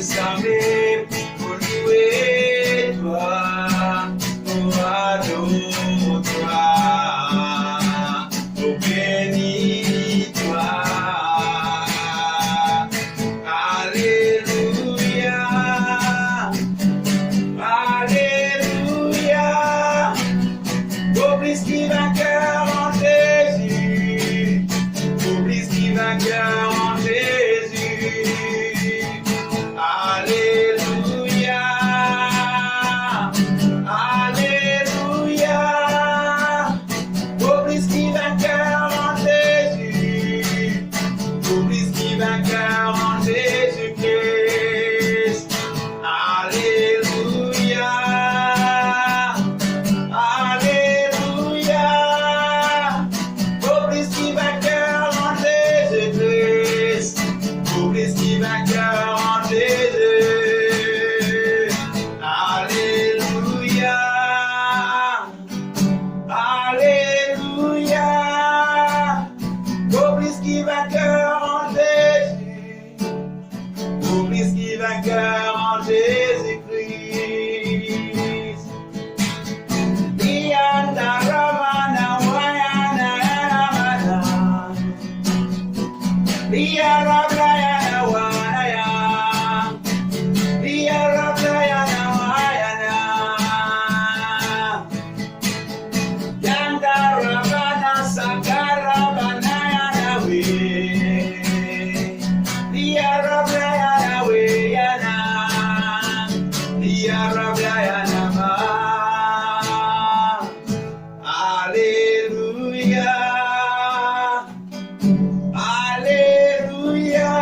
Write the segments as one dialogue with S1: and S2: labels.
S1: s'armer pour louer toi, pour adorer toi, pour bénir toi. Alléluia, Alléluia, oublie ce qui vainqueur en Jésus, oublie ce qui vainqueur en Jésus. Alléluia, Alléluia, oublie ce qui vainqueur en Jésus, oublie ce qui vainqueur en Jésus-Christ. Alléluia, Alléluia, oublie ce qui vainqueur en Jésus-Christ, oublie ce qui vainqueur en Jésus. Alléluia, Alléluia, oublie ce qui vainqueur en Jésus, oublie ce qui vainqueur en Jésus-Christ. Diana Ramana Wayana Ramana, Diana Ramana Wayana, Diana Ramana Wayana, Yanda Ramana Sakara Banana we, Diana Ramana Wayana, Diana Ramana Ma. Alléluia, Alléluia,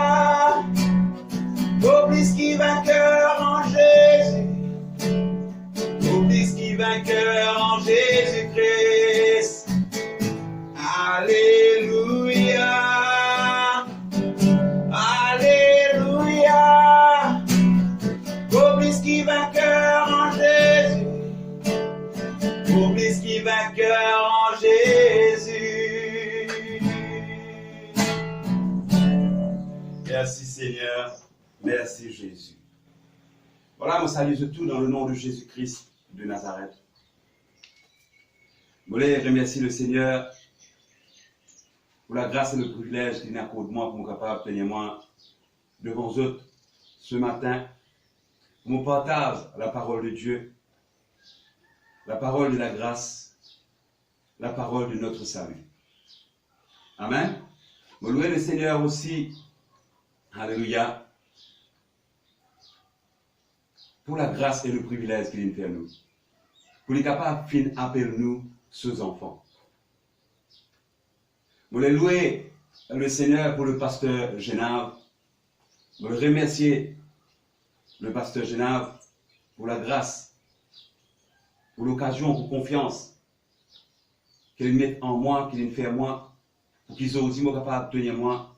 S1: oublie ce qui vainqueur en Jésus, oublie ce qui vainqueur en Jésus-Christ. Alléluia, Alléluia, oublie ce qui vainqueur en Jésus, oublie ce qui vainqueur en Jésus. Merci Seigneur, merci Jésus. Voilà, je salue tout dans le nom de Jésus-Christ de Nazareth. Je voulais remercier le Seigneur pour la grâce et le privilège qu'il accorde moi pour me capable de tenir moi devant vous autres ce matin pour me partage la parole de Dieu, la parole de la grâce, la parole de notre salut. Amen. Je loue le Seigneur aussi, alléluia, pour la grâce et le privilège qu'il nous fait nous, pour les capables d'appeler nous ses enfants. Je loue le Seigneur pour le pasteur Génave, je remercier le pasteur Génave pour la grâce, pour l'occasion, pour confiance qu'il met en moi, qu'il fait en moi, pour qu'ils soient aussi capables de tenir moi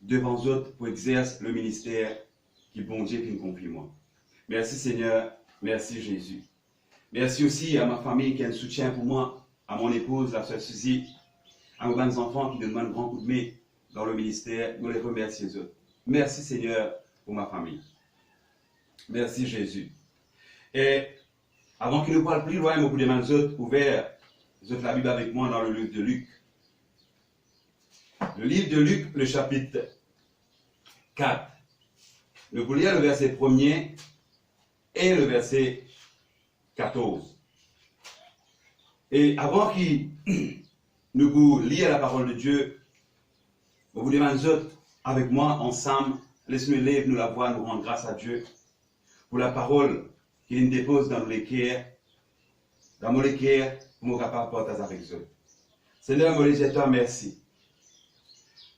S1: devant eux autres pour exercer le ministère qui bon Dieu qui me confie moi. Merci Seigneur, merci Jésus. Merci aussi à ma famille qui a un soutien pour moi, à mon épouse, la sœur Suzy, à mes bonnes enfants qui me donnent un grand coup de main dans le ministère. Nous les remercions eux. Merci Seigneur pour ma famille. Merci Jésus. Et avant qu'il ne parle plus loin, vous demandez aux autres ouverts, vous autres la Bible avec moi dans le livre de Luc. Le livre de Luc, le chapitre 4. Nous vous lire le verset 1er et le verset 14. Et avant qu'il nous vous lire la parole de Dieu, vous demandez aux autres avec moi ensemble, laissez-nous lever, nous la voix, nous rendre grâce à Dieu pour la parole qu'il nous dépose dans nos cœurs, pour nous capables de partager avec eux. Seigneur, mon Dieu, toi, merci.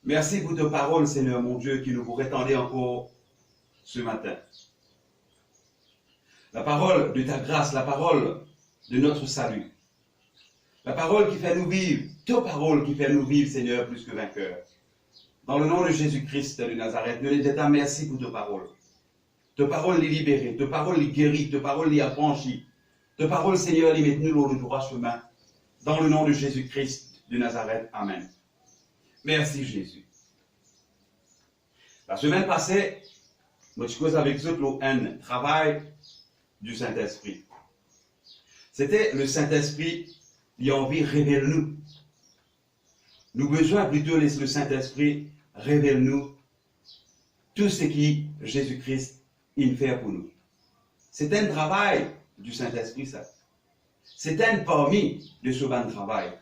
S1: Merci pour ta parole, Seigneur, mon Dieu, qui nous pourrait tendre encore ce matin. La parole de ta grâce, la parole de notre salut. La parole qui fait nous vivre, ta parole qui fait nous vivre, Seigneur, plus que vainqueurs. Dans le nom de Jésus-Christ de Nazareth, nous te disons merci pour ta parole. Ta parole les libérer, ta parole les guérir, ta parole les affranchir. Ta parole, Seigneur, les mettre nous dans le droit chemin. Dans le nom de Jésus-Christ de Nazareth. Amen. Merci Jésus. La semaine passée, je cause avec eux un travail du Saint-Esprit. C'était le Saint-Esprit qui a envie de révéler nous. Nous avons besoin plutôt laisser le Saint-Esprit révéler nous tout ce que Jésus-Christ il fait pour nous. C'est un travail du Saint-Esprit, ça. C'est un parmi de ce bon travail.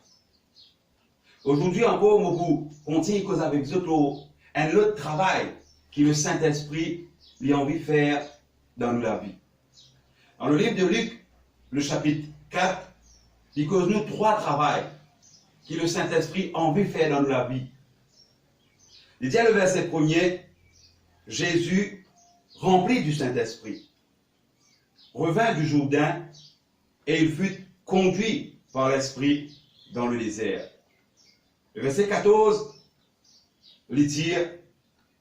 S1: Aujourd'hui encore, nous continuons avec vous un autre travail que le Saint-Esprit lui a envie de faire dans la vie. Dans le livre de Luc, le chapitre 4, il cause nous 3 travails que le Saint-Esprit a envie de faire dans la vie. Il dit à le verset 1er, Jésus, rempli du Saint-Esprit, revint du Jourdain et il fut conduit par l'Esprit dans le désert. Le verset 14, il dit,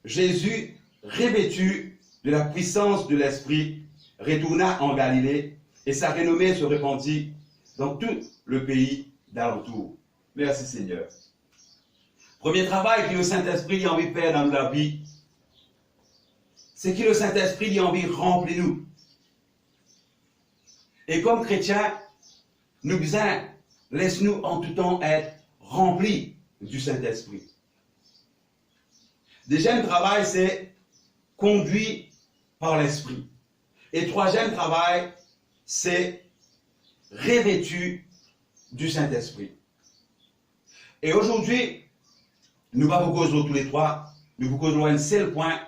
S1: Jésus, revêtu de la puissance de l'Esprit, retourna en Galilée et sa renommée se répandit dans tout le pays d'alentour. Merci Seigneur. Premier travail que le Saint-Esprit a envie de faire dans la vie, c'est que le Saint-Esprit a envie de remplir nous. Et comme chrétiens, nous besoin, laisse-nous en tout temps être remplis du Saint-Esprit. Deuxième travail, c'est conduit par l'Esprit. Et troisième travail, c'est revêtu du Saint-Esprit. Et aujourd'hui, nous allons vous causer tous les trois, nous vous causerons un seul point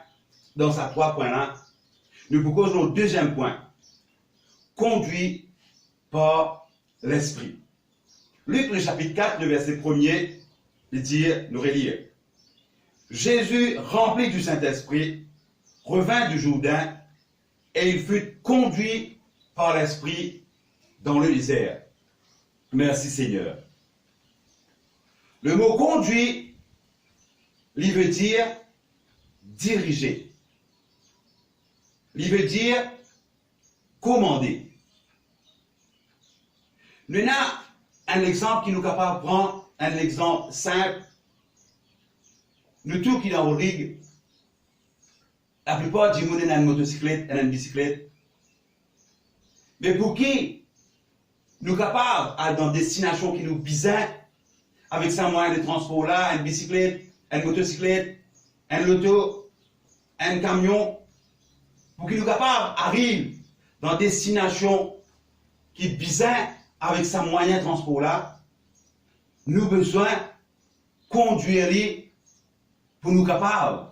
S1: dans ces 3 points-là. Nous vous causerons le deuxième point, conduit par l'Esprit. Luc, le chapitre 4, le verset 1er, il dit, nous relire. Jésus, rempli du Saint-Esprit, revint du Jourdain et il fut conduit par l'Esprit dans le désert. Merci Seigneur. Le mot conduit, il veut dire diriger. Il veut dire commander. Nous avons un exemple qui nous est capable de prendre, un exemple simple. Nous tous qui dans la ligue, la plupart du monde ont une motocyclette et une bicyclette. Mais pour qui nous sommes capables d'aller dans des destinations qui nous besoin, avec ces moyens de transport là, une bicyclette, une motocyclette, un loto, un camion, pour qu'ils nous capables d'arriver dans des destinations qui besoin avec ces moyens de transport là, nous avons besoin de conduire pour nous capables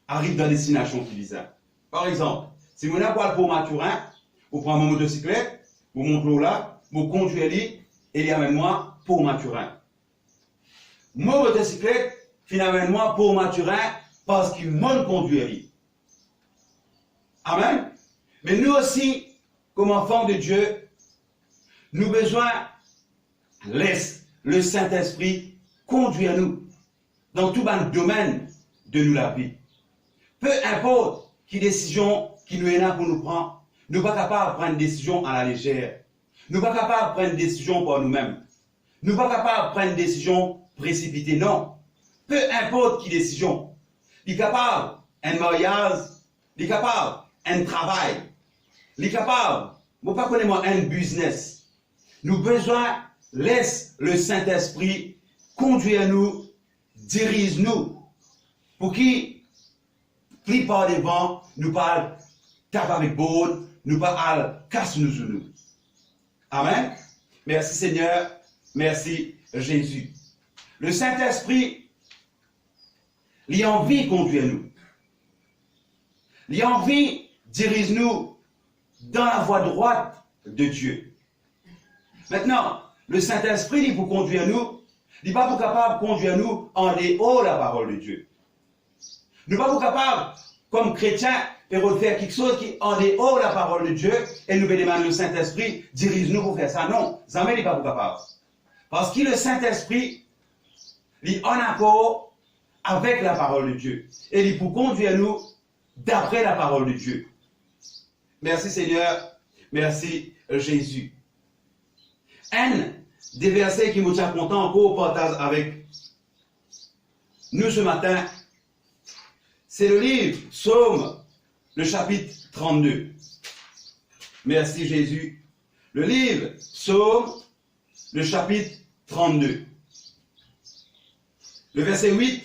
S1: d'arriver dans des destinations qui besoin. Par exemple, si vous n'avez pas pour Maturin, vous prenez mon motocyclette, vous montez là, vous conduisez et il y a même moi pour Maturin. Mon motocyclette, finalement, pour Maturin, parce qu'il m'a conduit. Amen. Mais nous aussi, comme enfants de Dieu, nous avons besoin de laisser le Saint-Esprit conduire nous dans tout le domaine de nous la vie. Peu importe quelle décision qui nous est là pour nous prendre, nous ne sommes pas capables de prendre une décision à la légère. Nous ne sommes pas capables de prendre une décision pour nous-mêmes. Nous ne sommes pas capables de prendre une décision précipitée. Non. Peu importe quelle décision. Il est capable un mariage, il est capable un travail, il est capable, vous ne pas connaître moi, un business. Nous avons besoin, laisse le Saint-Esprit conduire nous, dirige nous, pour qu'il, pris par des vents, nous parle tape avec bonne, nous parle casse nous sur nous. Amen. Merci Seigneur, merci Jésus. Le Saint-Esprit, il a envie de conduire nous. Il a envie de diriger nous dans la voie droite de Dieu. Maintenant, le Saint-Esprit, il pour conduire nous, il n'est pas capable de conduire nous en dehors de la parole de Dieu. Nous ne sommes pas capables, comme chrétiens, de faire quelque chose qui est en dehors de la parole de Dieu et nous demander le Saint-Esprit, dirige-nous pour faire ça. Non, jamais il n'est pas capable. Parce que le Saint-Esprit, il est en accord avec la parole de Dieu. Et il pour conduire nous d'après la parole de Dieu. Merci Seigneur, merci Jésus. Un des versets qui me tient content encore partage avec nous ce matin, c'est le livre Psaume, le chapitre 32. Merci Jésus. Le livre Psaume, le chapitre 32. Le verset 8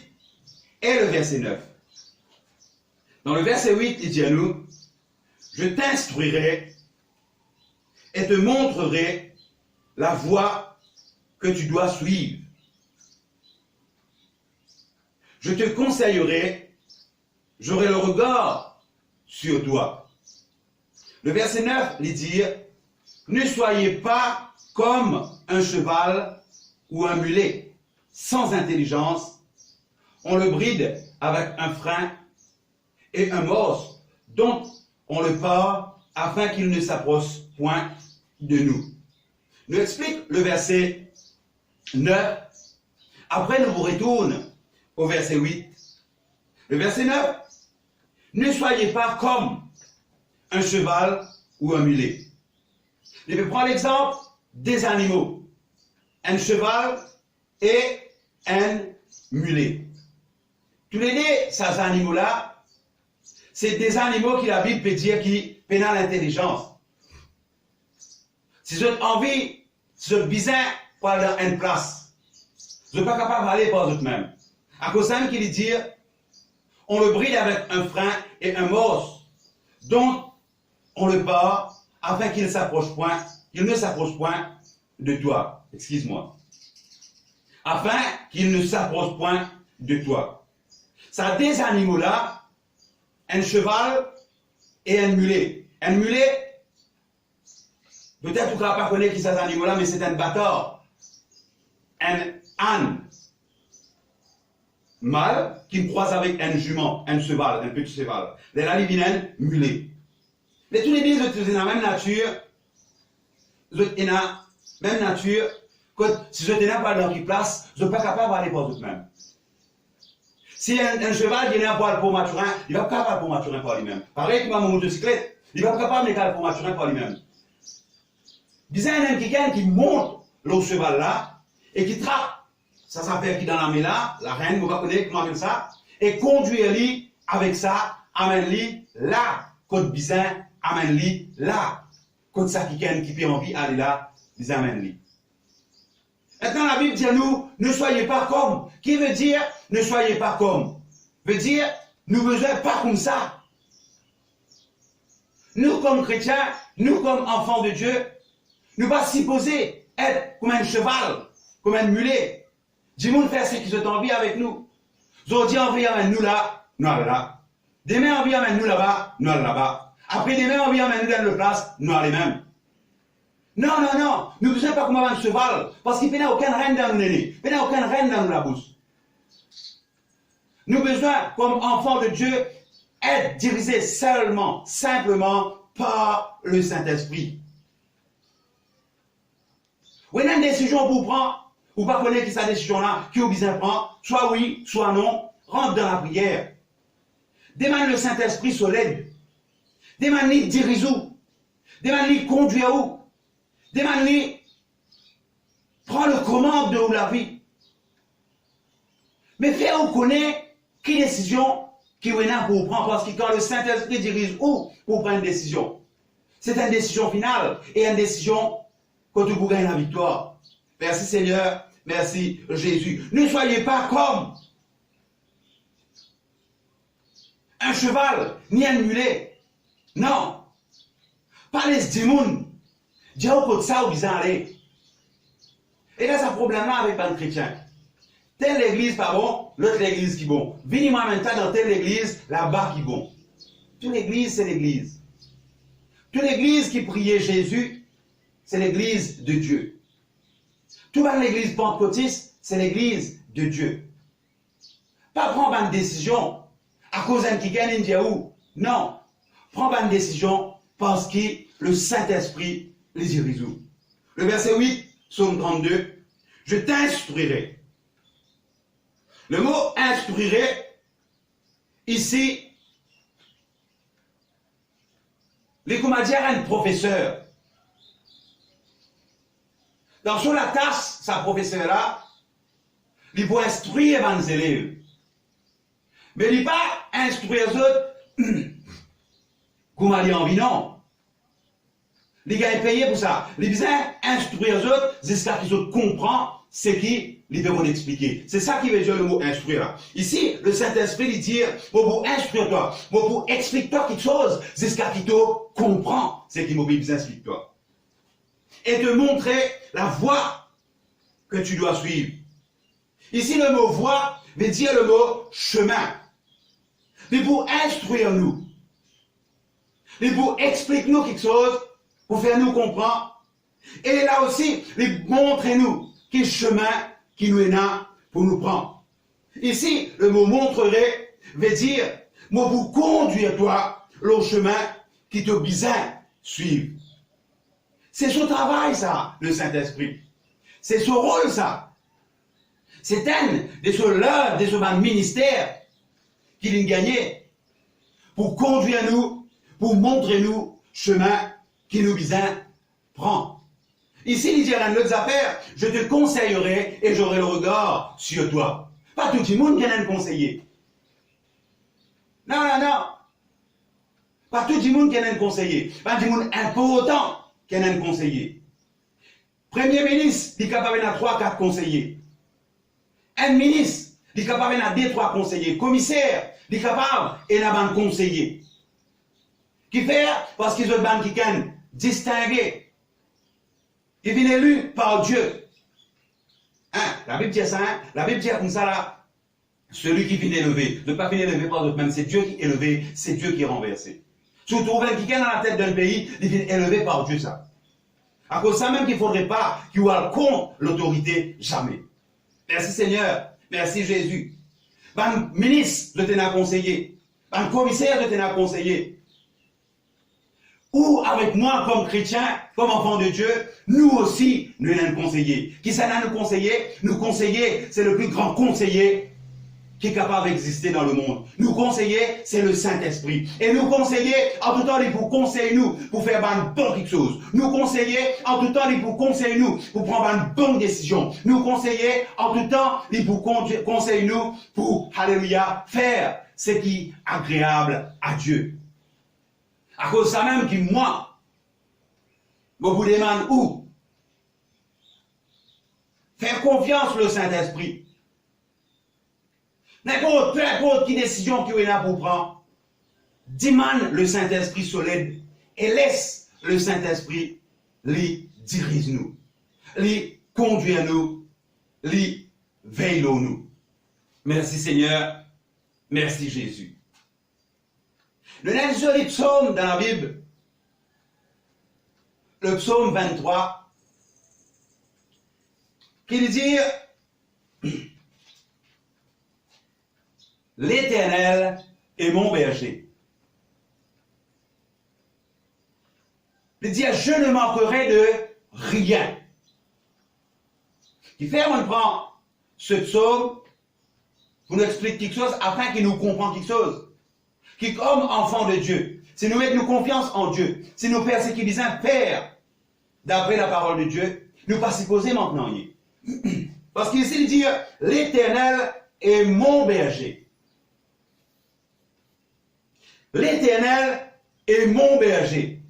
S1: et le verset 9. Dans le verset 8, il dit à nous, « Je t'instruirai et te montrerai la voie que tu dois suivre. Je te conseillerai, j'aurai le regard sur toi. » Le verset 9, il dit, « Ne soyez pas comme un cheval ou un mulet, sans intelligence. On le bride avec un frein et un morse dont on le part afin qu'il ne s'approche point de nous. » Nous explique le verset 9. Après, nous vous retournons au verset 8. Le verset 9. Ne soyez pas comme un cheval ou un mulet. Je vais prendre l'exemple des animaux. Un cheval et un mulet. Tous les deux, ces animaux-là, c'est des animaux qui la Bible peut dire qui pénal l'intelligence. Si vous avez envie, si vous avez besoin pour aller dans une place, vous n'êtes pas capable d'aller par vous-même. À cause de ça, qu'il dit, on le bride avec un frein et un morse, dont on le part afin qu'il ne s'approche point de toi. Excuse-moi. Afin qu'il ne s'approche point de toi. Ça a des animaux-là, un cheval et un mulet. Un mulet, peut-être vous ne pas connaître qui sont ces animaux-là, mais c'est un bâtard. Un âne mâle qui croise avec un jument, un cheval, un petit cheval. Les là, ils viennent mulet. Mais tous les deux, ils ont la même nature. Ils ont la même nature. Que si je n'ai pas dans qui place, je ne suis pas capable d'aller par vous-même. Si un cheval vient pour le maturin, il va pas capable pour maturin par lui-même. Pareil comme une motocyclette, il va pas capable de pour maturin par lui-même. Bizarre, il y a quelqu'un qui monte le cheval là et qui trappe. Ça s'appelle qui dans la main là, la reine, vous connaissez comment on appelle ça, et conduire-lui avec ça, amène-lui là. Côte bizarre, amène-lui là. Côte ça qui peut envie aller là, ils amène-lui. Maintenant, la Bible dit à nous, ne soyez pas comme. Qui veut dire, ne soyez pas comme? Veut dire, nous ne besoin pas comme ça. Nous, comme chrétiens, nous, comme enfants de Dieu, nous ne pas supposer être comme un cheval, comme un mulet. Dis-moi de faire ce qu'ils ont envie avec nous. Ils ont dit envie avec nous là, nous allons là. Demain, envie avec nous là-bas, nous allons là-bas. Après, demain, envie avec nous dans le place, nous allons même. Non, non, non, nous ne sommes pas comme un cheval, parce qu'il n'y a aucune reine dans nos nez, il n'y a aucune reine dans la bouche. Nous avons besoin, comme enfants de Dieu, être dirigés seulement, simplement, par le Saint-Esprit. Vous avez une décision pour prendre, ou pas connaître cette décision-là, qui vous besoin de prendre, soit oui, soit non, rentre dans la prière. Demande le Saint-Esprit sur l'aide. Demande-lui dirige où. Demande-lui conduire où. Demande-lui, prends le commande de la vie. Mais fais-vous connaître quelle décision qui est là pour prendre. Parce que quand le Saint-Esprit dirige où pour prendre une décision, c'est une décision finale et une décision quand tu gagnes la victoire. Merci Seigneur, merci Jésus. Ne soyez pas comme un cheval ni un mulet. Non. Pas les démons. Dieu au ça, vous aller. Et là, c'est un problème-là avec un chrétien. Telle l'église pas bon, l'autre l'église qui bon. Venez-moi maintenant dans telle église, là-bas qui bon. Toute l'église, c'est l'église. Toute l'église qui priait Jésus, c'est l'église de Dieu. Toute l'église pentecôtiste, c'est l'église de Dieu. Pas prendre une décision à cause d'un qui gagne une diaou. Non. Prendre une décision parce que le Saint-Esprit les dirige. Le verset 8, Psaume 32, je t'instruirai. Le mot instruirai, ici, les comédiens ont un professeur. Dans sur la tâche, sa professeur-là, il faut instruire les élèves. Mais il ne pas instruire les autres Comment aller en vie, non. Les gars sont payés pour ça. Les besoin instruire les autres jusqu'à ce qu'ils comprennent ce qu'ils devront expliquer. C'est ça qui veut dire le mot instruire là. Ici, le Saint-Esprit lui dit, pour instruire toi, pour expliquer toi quelque chose jusqu'à ce que tu comprends ce qu'il m'a besoin d'expliquer toi. Et te montrer la voie que tu dois suivre. Ici, le mot voie veut dire le mot chemin. Mais pour instruire nous, mais pour expliquer nous quelque chose, pour faire nous comprendre, et là aussi, montrer-nous quel chemin qui nous est là pour nous prendre. Ici, le mot montrerait veut dire, moi pour conduire toi le chemin qui te besoin suivre. C'est son travail, ça, le Saint-Esprit. C'est son rôle, ça. C'est un de ce ministère qu'il a gagné pour conduire nous, pour montrer nous chemin qui nous besoin prendre. Ici, il dit à notre affaire, je te conseillerai et j'aurai le regard sur toi. Pas tout le monde qui a un conseiller. Non, non, non. Pas tout le monde qui a un conseiller. Pas tout le monde important qui a un conseiller. Premier ministre, il est capable d'avoir 3-4 conseillers. Un ministre, il est capable d'avoir 2-3 conseillers. Commissaire, il est capable d'avoir un conseiller. Qui fait parce qu'ils ont des banques qui sont distingués. Ils viennent élus par Dieu. Hein? La Bible dit ça, hein? La Bible dit comme ça là. Celui qui vient élevé, ne pas venir élevé par d'autres, même c'est Dieu qui est élevé, c'est Dieu qui est renversé. Si vous trouvez quelqu'un dans la tête d'un pays, il vient élevé par Dieu ça. À cause de ça même qu'il ne faudrait pas qu'il ait contre l'autorité, jamais. Merci Seigneur, merci Jésus. Un ministre de tenir conseiller, un commissaire de tenir conseiller. Ou avec moi comme chrétien, comme enfant de Dieu, nous aussi, nous allons conseiller. Qui ça nous conseiller? Nous conseiller, c'est le plus grand conseiller qui est capable d'exister dans le monde. Nous conseiller, c'est le Saint-Esprit. Et nous conseiller, en tout temps, il pour conseiller nous, pour faire une bonne quelque chose. Nous conseiller, en tout temps, il pour conseiller nous, pour prendre une bonne décision. Nous conseiller, en tout temps, il pour conseiller nous, pour, alléluia, faire ce qui est agréable à Dieu. À cause de ça même que moi, je vous demande où? Faire confiance au Saint-Esprit. N'importe, peu importe quelle décision qu'il y a pour prendre, demande le Saint-Esprit solide et laisse le Saint-Esprit lui dirige nous, lui conduire nous, lui veille nous. Merci Seigneur, merci Jésus. Le dernier joli psaume dans la Bible, le psaume 23, qui dit l'Éternel est mon berger. Il dit je ne manquerai de rien. Qui fait, on prend ce psaume pour nous expliquer quelque chose afin qu'il nous comprenne quelque chose. Qui comme enfant de Dieu, si nous mettons confiance en Dieu, si nous faisons ce qu'il dit Père, d'après la parole de Dieu, nous pas s'y poser maintenant. Parce qu'ici il dit l'Éternel est mon berger. L'Éternel est mon berger.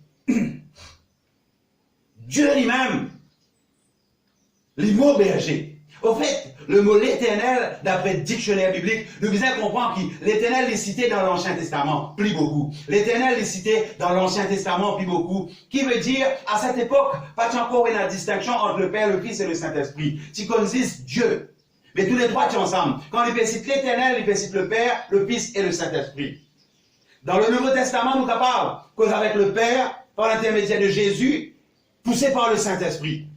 S1: Dieu lui-même, le mot berger. Au fait, le mot l'Éternel, d'après le dictionnaire biblique, nous devons comprendre que l'Éternel est cité dans l'Ancien Testament, plus beaucoup. L'Éternel est cité dans l'Ancien Testament, plus beaucoup. Qui veut dire, à cette époque, pas encore une distinction entre le Père, le Fils et le Saint-Esprit. Tu consistes Dieu. Mais tous les trois, tu es ensemble. Quand il cite l'Éternel, il cite le Père, le Fils et le Saint-Esprit. Dans le Nouveau Testament, nous sommes capables, cause avec le Père, par l'intermédiaire de Jésus, poussé par le Saint-Esprit.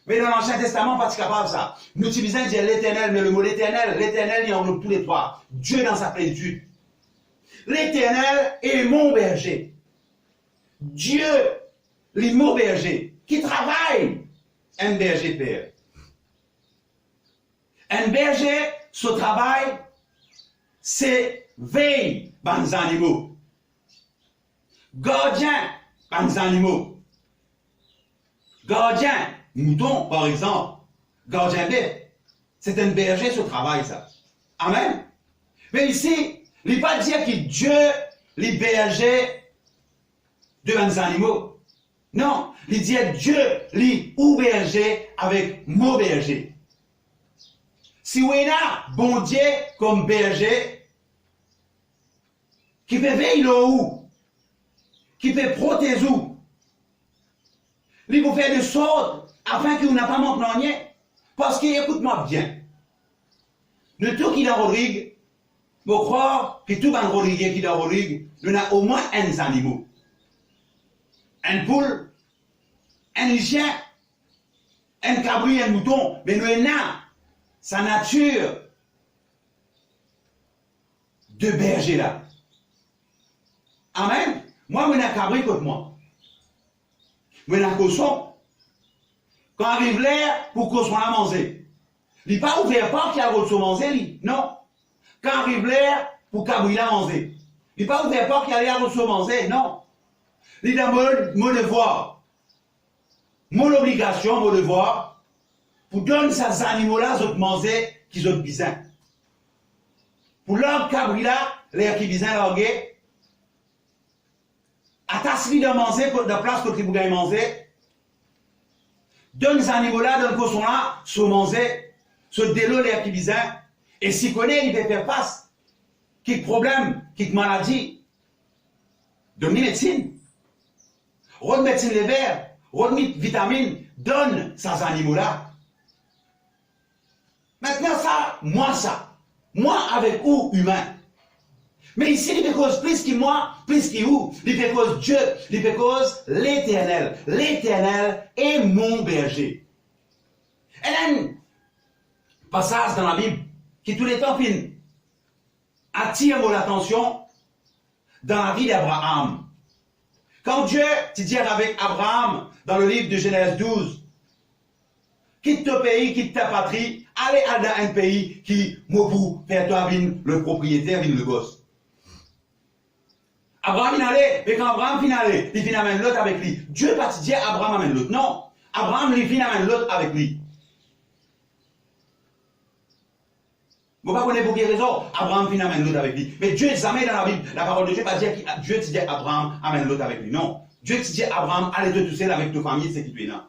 S1: Mais dans l'Ancien Testament, pas capable de ça. Nous utilisons dire l'Éternel, mais le mot l'Éternel, il englobe tous les trois. Dieu dans sa plénitude. L'Éternel est mon berger. Dieu, le mot berger, qui travaille, un berger père. Un berger, son travail, c'est veille par les animaux. Gardien par les animaux. Gardien, mouton par exemple, gardien bête. C'est un berger ce travail ça. Amen. Mais ici, il ne va pas dire que Dieu, les bergers, devant animaux. Non, il dit Dieu, lui, ou berger avec mon berger. Si vous avez bon Dieu comme berger, qui peut veiller où, qui peut protéger où, lui vous faire de sorte afin que vous n'ayez pas manqué rien. Parce que, écoute-moi bien, le tout qui est dans Rodrigue, vous croire que tout dans Rodrigue qui est dans Rodrigue, nous avons au moins un animal. Un poule, un chien, un cabri, un mouton, mais nous avons sa nature de berger là. Amen. Moi, je suis un cabri contre moi. Je suis un cochon. Quand arrive l'air, pour qu'on soit à manger. Il n'est pas ouvert pas qu'il y a autre chose à manger, non. Quand arrive l'air, pour cabri à manger. Il n'est pas ouvert pas qu'il y a autre chose à manger, non. Il est mon devoir. Mon obligation, mon devoir, pour donner ces animaux-là, ils manger, qu'ils ont besoin. Pour leur cabri là, l'air qui besoin larguer, attache-lui de manger, de place que vous gagnez manger, donne ces animaux-là, donne cochon là, se manger, se délo l'air qui besoin, et s'il connaît, il peut faire face. Quel problème, quelle maladie, donne médecine, redonne médecine les verts, redonne vitamines, donne ces animaux-là. Maintenant, moi avec vous, humain. Mais ici, il fait cause plus que moi, plus que vous. Il fait cause Dieu, il fait cause l'Éternel. L'Éternel est mon berger. Il y a un passage dans la Bible qui tout le temps attire mon attention dans la vie d'Abraham. Quand Dieu dit avec Abraham dans le livre de Genèse 12, quitte ton pays, quitte ta patrie, allez dans un pays qui, pour faire toi le propriétaire, le boss. Abraham il allait, mais quand Abraham il allait, il amène l'autre avec lui. Dieu pas dire Abraham amène l'autre. Non, Abraham il amène l'autre avec lui. Vous ne connaissez pas pour quelle raison Abraham amène l'autre avec lui. Mais Dieu jamais dans la Bible, la parole de Dieu pas dire que Dieu dit Abraham amène l'autre avec lui. Non, Dieu dit Abraham allez te tout seul avec ta famille, c'est qui tu es là.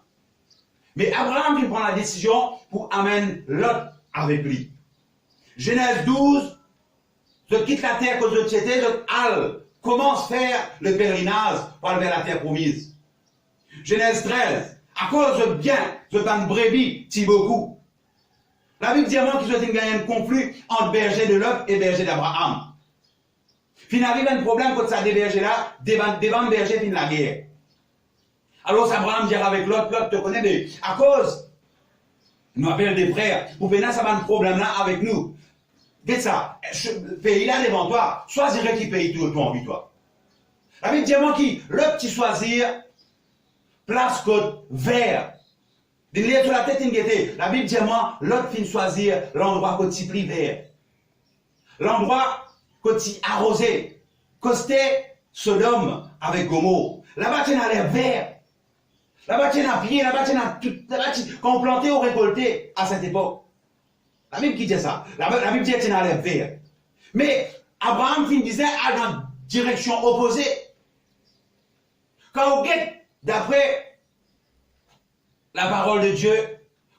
S1: Mais Abraham il prend la décision pour amener l'autre avec lui. Genèse 12, je quitte la terre que je t'étais, je commence à faire le pèlerinage pour aller vers la terre promise. Genèse 13, à cause de bien, je t'en brebis, si beaucoup. La Bible dit à moi qu'il y a un conflit entre berger de Lot et berger d'Abraham. Finalement, il y a un problème quand ça des bergers là, devant berger fin la guerre. Alors Abraham dit avec Lot te connaît, mais à cause, nous appelle des frères, pour venir ça va un problème là avec nous. Dites ça, pays là devant toi, choisirais qui paye tout en vie toi. La Bible dit à moi qui, l'autre qui choisir, place côte vert. Il y a sur la tête une gaieté. La Bible dit à moi, l'autre fin choisir l'endroit côté pli vert. L'endroit côté arrosé. Côté Sodome avec Gomorrhe. Là-bas, tu as l'air vert. Là-bas, tu as pied, là-bas, tu as tout. Quand on plantait ou récoltait à cette époque. La Bible qui dit ça. La Bible dit que tu as l'air vert. Mais Abraham fin disait à la direction opposée. Quand on guette, d'après la parole de Dieu,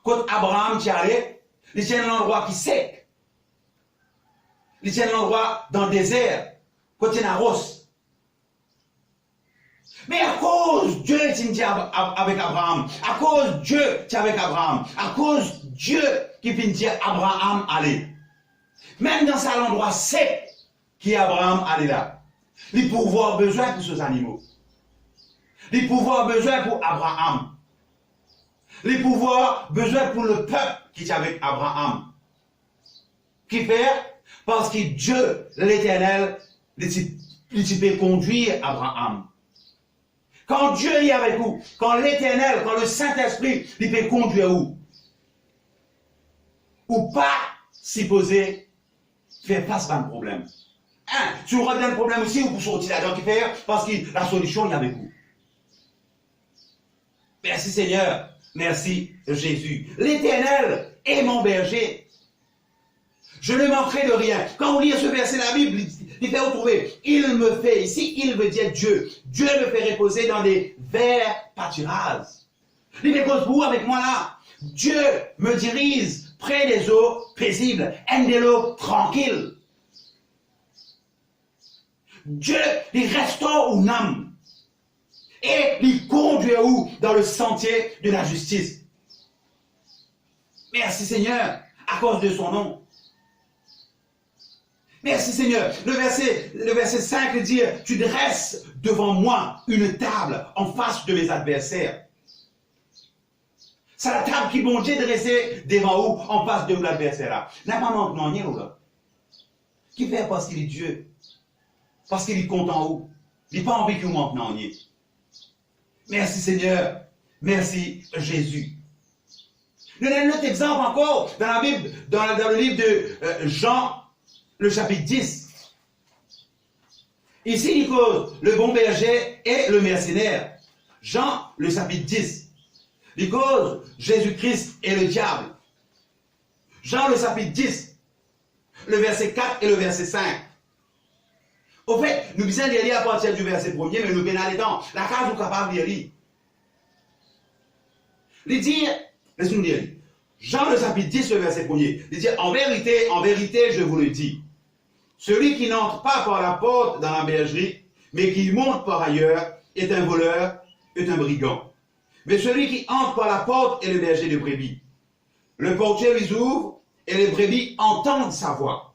S1: quand Abraham y allait, il tient l'endroit qui sec. Il tient l'endroit dans le désert, quand il y a une rose. Mais à cause Dieu est avec Abraham, à cause Dieu est avec Abraham, à cause Dieu qui vient dire Abraham allez. Même dans cet endroit sec qui est Abraham allait là, il peut avoir besoin pour ces animaux. Il peut avoir besoin pour Abraham. Les pouvoirs, besoin pour le peuple qui est avec Abraham. Qui fait? Parce que Dieu, l'Éternel, il peut conduire Abraham. Quand Dieu est avec vous, quand l'Éternel, quand le Saint-Esprit, il peut conduire vous. Ou pas, s'y poser, faire face à un problème. Tu auras un problème aussi, ou pour sortir là-dedans qui fait, parce que la solution est avec vous. Merci Seigneur. Merci Jésus. L'Éternel est mon berger. Je ne manquerai de rien. Quand vous lisez ce verset de la Bible,
S2: Il fait retrouver. Il me fait, ici, il veut dire Dieu. Dieu me fait reposer dans des verts pâturages. Il fait cause pour avec moi là. Dieu me dirige près des eaux paisibles, et de l'eau tranquille. Dieu, il restaure une âme. Et il conduit où? Dans le sentier de la justice. Merci Seigneur, à cause de son nom. Merci Seigneur. Le verset 5 dit, tu dresses devant moi une table en face de mes adversaires. C'est la table qui bon Dieu dressée devant vous en face de l'adversaire là. N'a pas maintenant ni là. Qui fait parce qu'il est Dieu? Parce qu'il est content où? Il n'a pas envie que vous maintenant ni. Merci Seigneur. Merci Jésus. Nous avons un autre exemple encore dans la Bible, dans le livre de Jean, le chapitre 10. Ici, il cause le bon berger et le mercenaire. Jean, le chapitre 10. Il cause Jésus-Christ et le diable. Jean, le chapitre 10, le verset 4 et le verset 5. Au fait, nous disons lire à partir du verset 1er, mais nous venons aller dans la case où capable de lire. Il dit, laissez-nous lire. Jean le chapitre 10, le verset 1er. Il dit, en vérité, je vous le dis. Celui qui n'entre pas par la porte dans la bergerie, mais qui monte par ailleurs, est un voleur, est un brigand. Mais celui qui entre par la porte est le berger de brebis. Le portier lui ouvre, et les brebis entendent sa voix.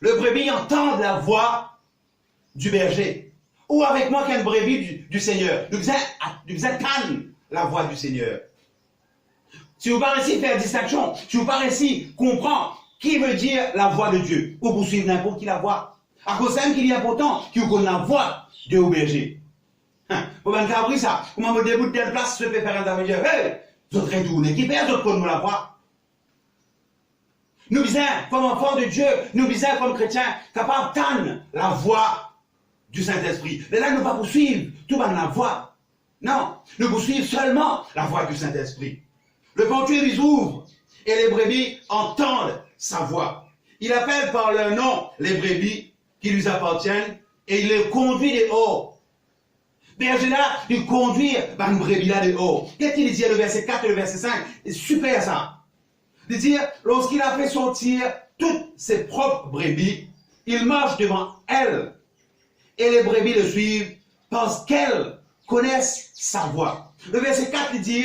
S2: Le brebis entend la voix du berger. Ou avec moi qu'un brebis du Seigneur. Nous faisons entendre la voix du Seigneur. Si vous paraissez faire distinction, si vous paraissez comprendre qui veut dire la voix de Dieu, ou vous suivez n'importe qui la voix. À cause même qu'il y a pourtant qui vous connaît la voix de au berger. Vous m'avez appris ça. Comment me déboute telle place, je peux faire un intermédiaire. Hey, vous êtes retournés. Qui fait, vous connaissez la voix. Nous disons, comme enfants de Dieu, nous disons comme chrétiens, capables d'entendre la voix du Saint-Esprit. Mais là, nous ne pas poursuivre tout dans la voix. Non, nous poursuivons seulement la voix du Saint-Esprit. Le portier lui ouvre et les brebis entendent sa voix. Il appelle par leur nom les brebis qui lui appartiennent et il les conduit dehors. Berger là, il conduit une brebis là dehors. Qu'est-ce qu'il dit le verset 4 et le verset 5? C'est super ça. Il dit, lorsqu'il a fait sortir toutes ses propres brebis, il marche devant elles. Et les brebis le suivent parce qu'elles connaissent sa voix. Le verset 4 il dit,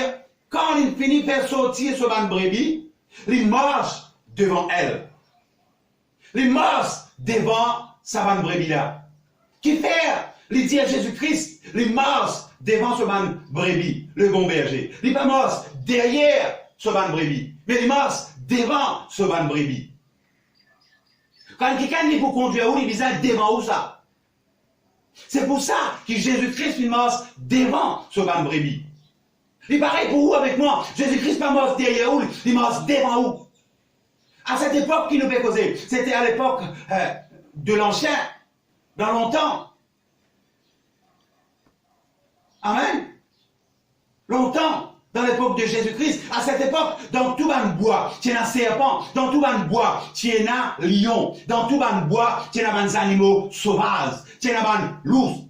S2: quand il finit par sortir ce ban brebis, il marche devant elle. Il marche devant sa ban brebis là. Qui fait? Il dit à Jésus-Christ, il marche devant ce ban brebis, le bon berger. Il ne marche derrière ce ban brebis, mais il marche devant ce ban brebis. Quand quelqu'un dit pour conduire où, il dit devant où ça? C'est pour ça que Jésus-Christ il marche devant ce ban brebis. Il pareil pour vous avec moi. Jésus-Christ pas marche derrière où, il marche devant où. À cette époque qui nous fait causer, c'était à l'époque de l'ancien, dans longtemps. Amen. Longtemps, dans l'époque de Jésus-Christ, à cette époque, dans tout ban bois, tu as un serpent, dans tout ban bois, tu as un lion, dans tout ban bois, tu as des animaux sauvages, tu as un loup.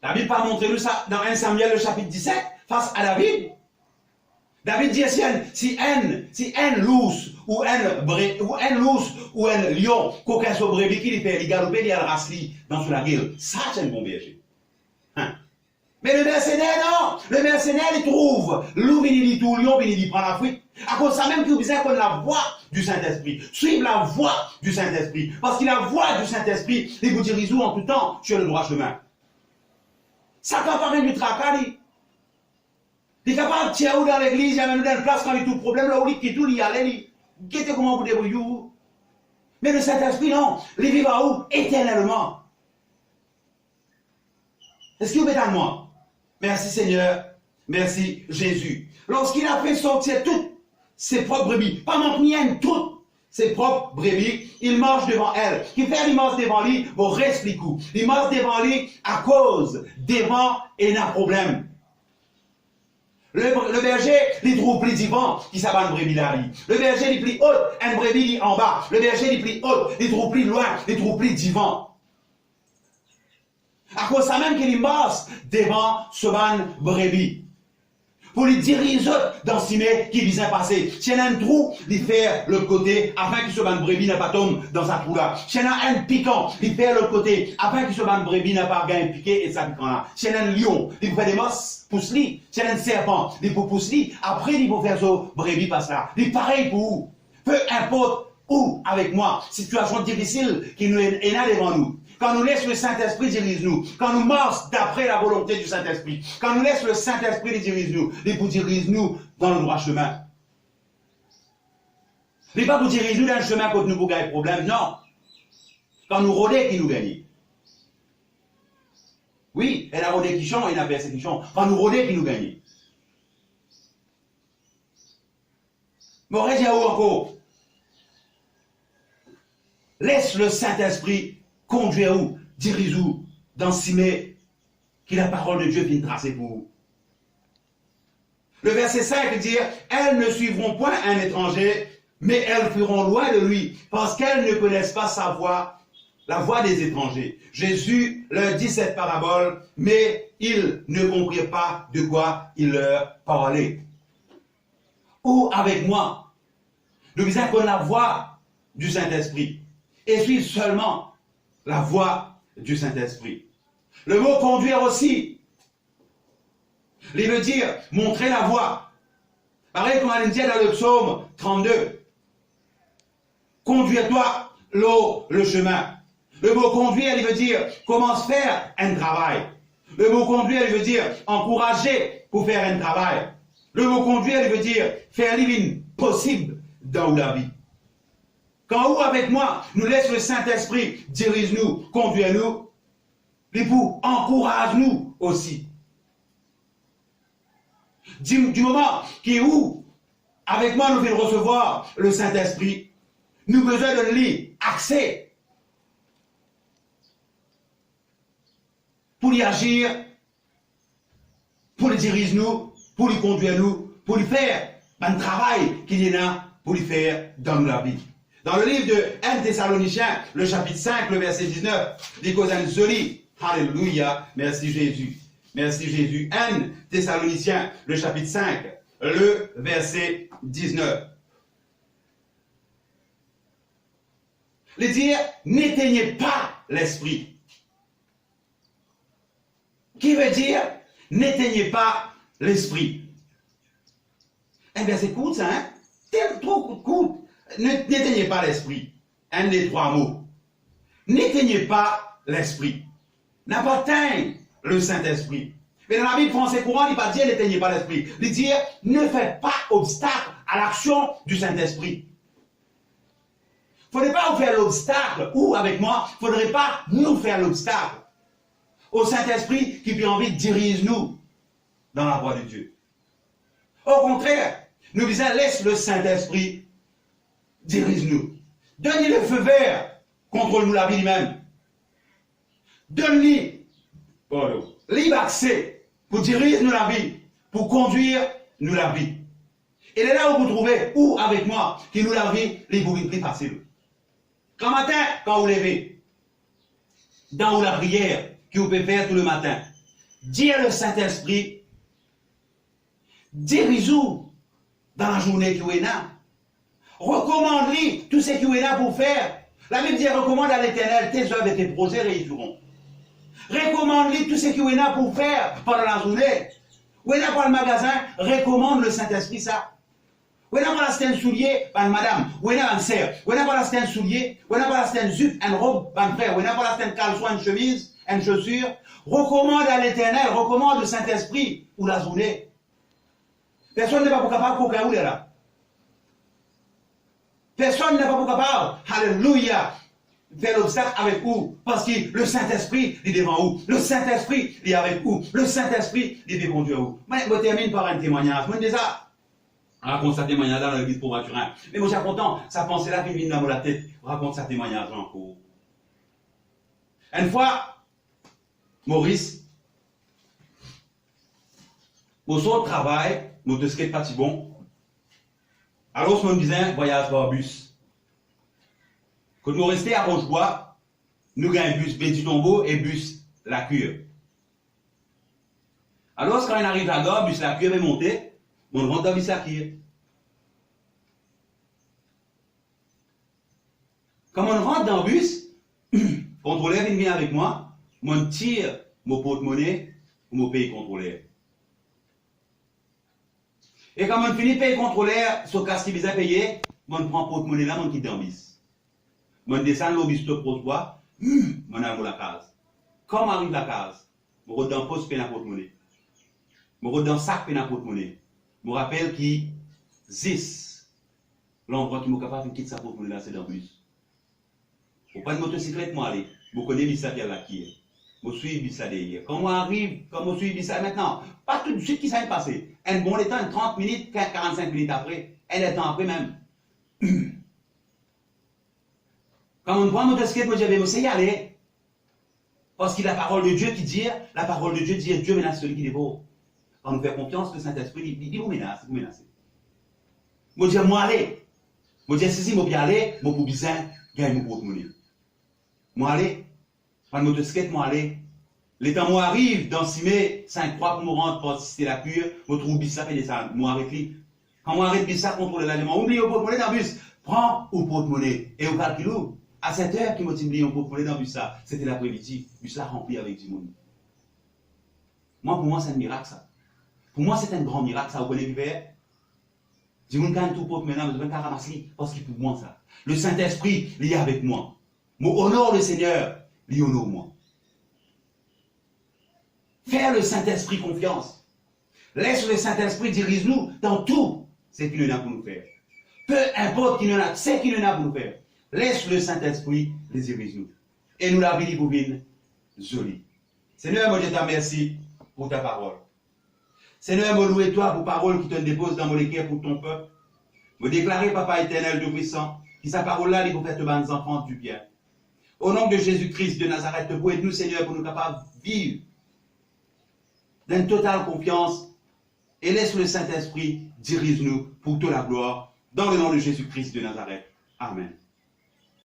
S2: La Bible pas montré nous ça dans 1 Samuel le chapitre 17, face à David. David dit si un lousse ou un lousse ou un lion, qu'aucun soit brebis qui lui fait, il galope, il a le rasli dans la gueule. Ça, c'est un bon berger. Hein? Mais le mercenaire, non. Le mercenaire, il trouve loup, il dit tout, lion, il dit prend la fuite. À cause de ça même qu'il vous qu'on la voix du Saint-Esprit. Suivre la voix du Saint-Esprit. Parce que la voix du Saint-Esprit, il vous dirige où en tout temps sur le droit chemin. Ça quand pas même du tracas, il est capable de tirer dans l'église, il y a même dans une place quand il y a tout problème, là où il quitte tout, il y allait, qu'est-ce comment vous débrouillez. Mais le Saint-Esprit, non, il vit à où? Éternellement. Est-ce que vous êtes à moi? Merci Seigneur, merci Jésus. Lorsqu'il a fait sortir toutes ses propres brebis, pas manque ni une, toutes ses propres brebis, il marche devant elle. Qui fait il marche devant lui, bon reste les coups. Il marche devant lui à cause, devant et n'a problème. Le berger, il trouve plus divin qui s'abat une brebis là. Le berger, il plus haut, un brebis en bas. Le berger, il plus haut, il trouve plus loin, il trouve plus divin. À cause ça même qu'il masse devant ce ban brebis. Pour les diriger dans ce qui vise à passer. Si y a un trou, il fait l'autre côté, afin que ce ban brebis n'a pas tombé dans sa trou là. Si y a un piquant, il fait l'autre côté, afin que ce ban brebis n'a pas gagné piqué et ça piquant là. Si y a un lion, il fait des mosses, pousse-li. Si y a un serpent, il faut pousse-li. Après, il faut faire ce brebis passe là. Il pareil pour vous. Peu importe où avec moi, situation difficile qui nous est là devant nous. Quand nous laisse le Saint-Esprit dirige nous, quand nous marchons d'après la volonté du Saint-Esprit, quand nous laisse le Saint-Esprit dirige nous, il vous dirige nous dans le droit chemin. Il n'est pas pour diriger nous dans le chemin quand nous gagnons problème, non. Quand nous rôdons, qui nous gagne. Oui, elle a rôdé qui chante, elle a versé qui chante. Quand nous rôdons, qui nous gagne. Mais on dit à où encore? Laisse le Saint-Esprit conduire où, dirige où, dans Simée, qui la parole de Dieu vient tracer pour vous. Le verset 5 dit, elles ne suivront point un étranger, mais elles fuiront loin de lui, parce qu'elles ne connaissent pas sa voix, la voix des étrangers. Jésus leur dit cette parabole, mais ils ne comprirent pas de quoi il leur parlait. Ou avec moi, nous disons qu'on a la voix du Saint-Esprit, et suivre seulement la voix du Saint-Esprit. Le mot conduire aussi, il veut dire montrer la voie. Pareil comme on dit dans le psaume 32. Conduire-toi le chemin. Le mot conduire, il veut dire commence à faire un travail. Le mot conduire, il veut dire encourager pour faire un travail. Le mot conduire, il veut dire faire living possible dans la vie. Quand où avec moi, nous laisse le Saint-Esprit, dirige-nous, conduire-nous, l'époux, encourage-nous aussi. Du moment qui est où, avec moi, nous venons recevoir le Saint-Esprit, nous besoin de lui accès pour y agir, pour lui diriger nous, pour lui conduire nous, pour lui faire un travail qu'il y en a pour lui faire dans la vie. Dans le livre de 1 Thessaloniciens, le chapitre 5, le verset 19, dit cause un joli. Alléluia. Merci Jésus. Merci Jésus. 1 Thessaloniciens, le chapitre 5, le verset 19. Il dit, n'éteignez pas l'esprit. Qui veut dire, n'éteignez pas l'esprit. Eh bien, c'est court ça, hein? C'est trop court. N'éteignez pas l'esprit. Un des trois mots. N'éteignez pas l'esprit. N'a pas teint le Saint-Esprit. Mais dans la Bible français courant, il ne dit pas dire n'éteignez pas l'esprit. Il dit ne faites pas obstacle à l'action du Saint-Esprit. Il ne faudrait pas vous faire l'obstacle, ou avec moi, il ne faudrait pas nous faire l'obstacle au Saint-Esprit qui a envie de diriger nous dans la voie de Dieu. Au contraire, nous disons laisse le Saint-Esprit dirige-nous. Donne-lui le feu vert, contrôle-nous la vie lui-même. Donne-lui libre accès pour diriger nous la vie, pour conduire nous la vie. Et c'est là où vous trouvez, où avec moi, qui nous la vie, les vous plus facile. Quand matin, quand vous levez, dans la prière que vous pouvez faire tout le matin, dire le Saint-Esprit, dirige-vous dans la journée qui est là. Recommande-lui tout ce qui est là pour faire. La Bible dit recommande à l'Éternel tes œuvres et tes projets réussiront. Recommande-lui tout ce qui est là pour faire pendant la journée. Ou est là pour le magasin, recommande le Saint-Esprit ça. Ou est là pour la un soulier, ben madame. Ou est là pour la serre. Ou est là pour la un soulier. Ou est là pour la un jupe, une robe, ben frère. Ou est là pour la un caleçon, une chemise, une chaussure. Recommande à l'Éternel, recommande le Saint-Esprit ou la journée. Personne n'est pas capable pour qu'elle là. Personne n'est pas capable, alléluia, faire l'obstacle avec vous. Parce que le Saint-Esprit, il est devant vous. Le Saint-Esprit, il est avec vous. Le Saint-Esprit, il est conduire vous. Je termine par un témoignage. Moi, déjà, raconte sa témoignage dans l'église pour Maturin. Mais moi, j'ai content, sa pensée là qui vient dans la tête. Raconte sa témoignage encore. Une fois, Maurice,
S1: Mon sort de travail, mon te skate pas si bon. Alors, je me disais, voyage par bus. Quand nous restions à Rochebois, nous avons un bus Petit Tombeau et bus La Cure. Alors, quand on arrive à la gare, bus La Cure est monté, on rentre dans bus La Cure. Quand on rentre dans le bus, contrôleur vient avec moi, on tire mon porte-monnaie ou mon pays contrôleur. Et quand on finit de payer contrôleur, ce casque qui vient payer, on prend porte-monnaie là, on quitte dans le bus. On descend le bus stop pour bois, on arrive à la case. Quand on arrive à la case, on rentre dans le poste, paye la porte-monnaie. On rentre dans le sac, paye la porte-monnaie. Je me rappelle qu'il existe l'endroit qui est capable de quitter sa porte-monnaie là, c'est dans le bus. Je prends une motocyclette, moi, aller. Je connais Bissa qui est là qui est. Je suis Bissa derrière. Quand moi arrive, quand je suis Bissa maintenant, pas tout de suite qui s'est passé. Un bon temps, 30 minutes, 45 minutes après, un temps après même. Quand on prend mon motocyclette, moi je vais essayer d'y aller. Parce qu'il y a la parole de Dieu qui dit, la parole de Dieu dit, Dieu menace celui qui dévore. Quand nous faisons confiance, le Saint-Esprit dit, vous menacez, vous menacez. Moi je dis, moi aller. Moi je dis, si, moi bien aller, moi pour Bissa, gagne mon porte-monnaie. Moi aller, prendre mon motocyclette, moi aller. Les temps moi arrive dans 6 mai, 5-3 pour me rendre pour assister la cure, je trouve Bissa fait des ça, moi arrête lui. Quand moi arrête Bissa, contrôler l'aliment, oublie au porte-monnaie dans le bus, prends au porte-monnaie et au calcul. À 7 heures, qui m'a oublié au porte-monnaie dans le bus ça, c'était l'après-midi, le bus là rempli avec du monde. Moi, pour moi, c'est un miracle ça. Pour moi, c'est un grand miracle ça, vous connaissez l'hiver. Du monde gagne tout porte-monnaie, mais je vais ramasser parce qu'il pour moi ça. Le Saint-Esprit, il est avec moi. Mon honore le Seigneur, il honore moi. Faire le Saint-Esprit confiance. Laisse le Saint-Esprit dirige-nous dans tout ce qu'il en a pour nous faire. Peu importe qu'il en a, ce qu'il en a pour nous faire. Laisse le Saint-Esprit les dirige-nous. Et nous la vie pour venir jolie. Seigneur, moi je te remercie pour ta parole. Seigneur, moi louer toi pour parole qui te dépose dans mon équerre pour ton peuple. Me déclarer, Papa éternel, de puissant, qui sa parole là, il faut faire te battre enfants du bien. Au nom de Jésus-Christ de Nazareth, te aide-nous, Seigneur, pour nous capables de vivre d'une totale confiance et laisse le Saint-Esprit dirige-nous pour toute la gloire dans le nom de Jésus-Christ de Nazareth. Amen.